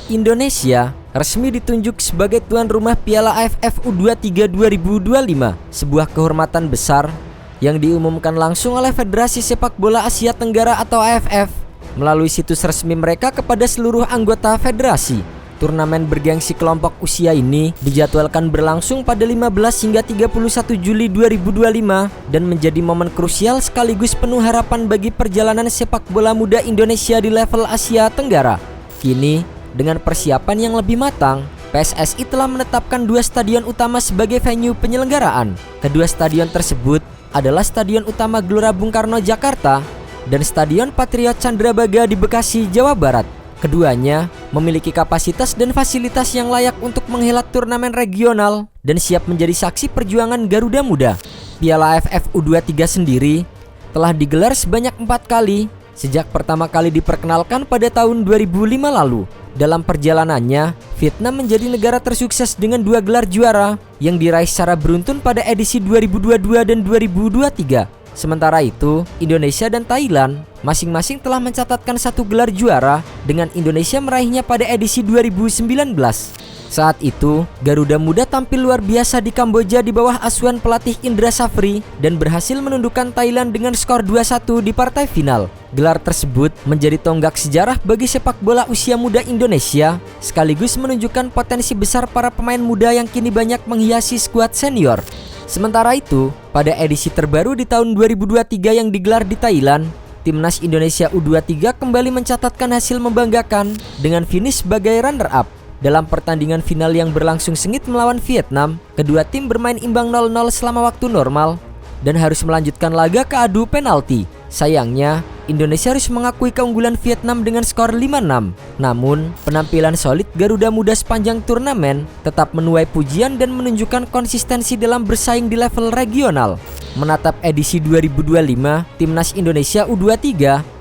Indonesia resmi ditunjuk sebagai tuan rumah Piala AFF U23 2025, sebuah kehormatan besar yang diumumkan langsung oleh Federasi Sepak Bola Asia Tenggara atau AFF melalui situs resmi mereka kepada seluruh anggota federasi. Turnamen bergengsi kelompok usia ini dijadwalkan berlangsung pada 15 hingga 31 Juli 2025 dan menjadi momen krusial sekaligus penuh harapan bagi perjalanan sepak bola muda Indonesia di level Asia Tenggara. Kini, dengan persiapan yang lebih matang, PSSI telah menetapkan 2 stadion utama sebagai venue penyelenggaraan. Kedua stadion tersebut adalah Stadion Utama Gelora Bung Karno Jakarta dan Stadion Patriot Candrabaga di Bekasi, Jawa Barat. Keduanya memiliki kapasitas dan fasilitas yang layak untuk menghelat turnamen regional dan siap menjadi saksi perjuangan Garuda Muda. Piala AFF U23 sendiri telah digelar sebanyak 4 kali sejak pertama kali diperkenalkan pada tahun 2005 lalu. Dalam perjalanannya, Vietnam menjadi negara tersukses dengan 2 gelar juara yang diraih secara beruntun pada edisi 2022 dan 2023. Sementara itu, Indonesia dan Thailand masing-masing telah mencatatkan 1 gelar juara dengan Indonesia meraihnya pada edisi 2019. Saat itu, Garuda Muda tampil luar biasa di Kamboja di bawah asuhan pelatih Indra Safri dan berhasil menundukkan Thailand dengan skor 2-1 di partai final. Gelar tersebut menjadi tonggak sejarah bagi sepak bola usia muda Indonesia, sekaligus menunjukkan potensi besar para pemain muda yang kini banyak menghiasi skuad senior. Sementara itu, pada edisi terbaru di tahun 2023 yang digelar di Thailand, Timnas Indonesia U23 kembali mencatatkan hasil membanggakan dengan finish sebagai runner-up. Dalam pertandingan final yang berlangsung sengit melawan Vietnam, kedua tim bermain imbang 0-0 selama waktu normal dan harus melanjutkan laga ke adu penalti. Sayangnya, Indonesia harus mengakui keunggulan Vietnam dengan skor 5-6. Namun, penampilan solid Garuda Muda sepanjang turnamen tetap menuai pujian dan menunjukkan konsistensi dalam bersaing di level regional. Menatap edisi 2025, Timnas Indonesia U23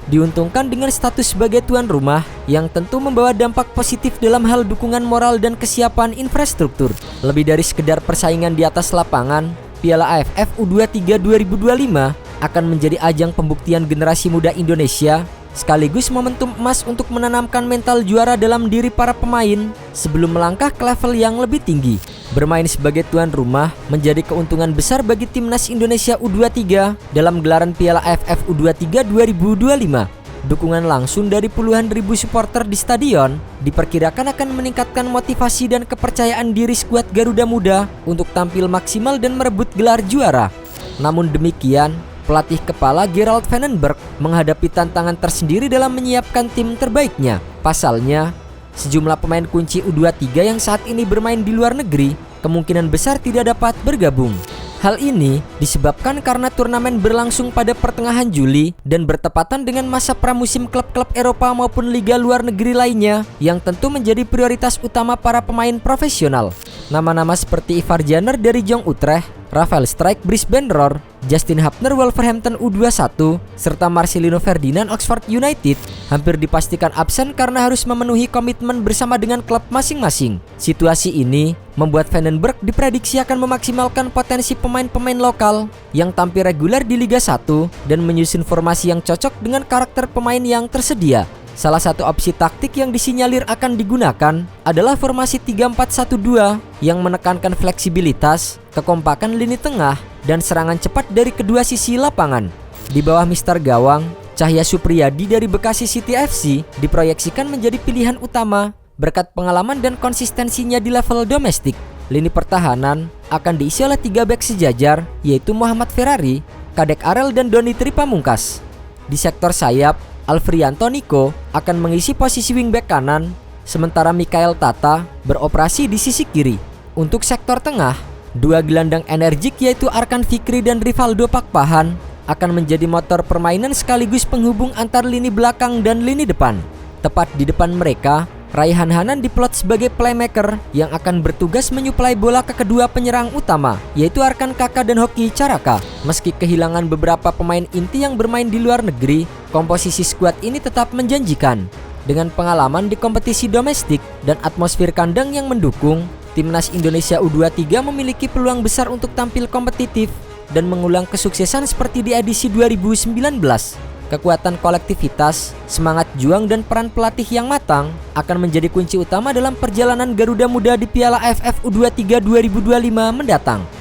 diuntungkan dengan status sebagai tuan rumah yang tentu membawa dampak positif dalam hal dukungan moral dan kesiapan infrastruktur. Lebih dari sekedar persaingan di atas lapangan, Piala AFF U23 2025 akan menjadi ajang pembuktian generasi muda Indonesia sekaligus momentum emas untuk menanamkan mental juara dalam diri para pemain sebelum melangkah ke level yang lebih tinggi. Bermain sebagai tuan rumah menjadi keuntungan besar bagi Timnas Indonesia U23 dalam gelaran Piala AFF U23 2025. Dukungan langsung dari puluhan ribu supporter di stadion diperkirakan akan meningkatkan motivasi dan kepercayaan diri skuad Garuda Muda untuk tampil maksimal dan merebut gelar juara. Namun demikian, pelatih kepala Gerald Vandenberg menghadapi tantangan tersendiri dalam menyiapkan tim terbaiknya. Pasalnya, sejumlah pemain kunci U23 yang saat ini bermain di luar negeri kemungkinan besar tidak dapat bergabung. Hal ini disebabkan karena turnamen berlangsung pada pertengahan Juli dan bertepatan dengan masa pramusim klub-klub Eropa maupun liga luar negeri lainnya yang tentu menjadi prioritas utama para pemain profesional. Nama-nama seperti Ivar Janner dari Jong Utrecht, Rafael Strijk Brisbane Roar, Justin Hapner Wolverhampton U21, serta Marcelino Ferdinand Oxford United hampir dipastikan absen karena harus memenuhi komitmen bersama dengan klub masing-masing. Situasi ini membuat Vandenberg diprediksi akan memaksimalkan potensi pemain-pemain lokal yang tampil reguler di Liga 1 dan menyusun formasi yang cocok dengan karakter pemain yang tersedia. Salah satu opsi taktik yang disinyalir akan digunakan adalah formasi 3-4-1-2 yang menekankan fleksibilitas, kekompakan lini tengah, dan serangan cepat dari kedua sisi lapangan. Di bawah Mister Gawang, Cahya Supriyadi dari Bekasi City FC diproyeksikan menjadi pilihan utama berkat pengalaman dan konsistensinya di level domestik. Lini pertahanan akan diisi oleh 3 bek sejajar, yaitu Muhammad Ferrari, Kadek Arel, dan Doni Tripamungkas. Di sektor sayap, Alfrianto Niko akan mengisi posisi wingback kanan, sementara Mikael Tata beroperasi di sisi kiri. Untuk sektor tengah, 2 gelandang energik yaitu Arkan Fikri dan Rivaldo Pakpahan akan menjadi motor permainan sekaligus penghubung antar lini belakang dan lini depan. Tepat di depan mereka, Raihan Hanan diplot sebagai playmaker yang akan bertugas menyuplai bola ke kedua penyerang utama, yaitu Arkan Kaka dan Hoki Caraka. Meski kehilangan beberapa pemain inti yang bermain di luar negeri, komposisi skuad ini tetap menjanjikan. Dengan pengalaman di kompetisi domestik dan atmosfer kandang yang mendukung, Timnas Indonesia U23 memiliki peluang besar untuk tampil kompetitif dan mengulang kesuksesan seperti di edisi 2019. Kekuatan kolektivitas, semangat juang dan peran pelatih yang matang akan menjadi kunci utama dalam perjalanan Garuda Muda di Piala AFF U23 2025 mendatang.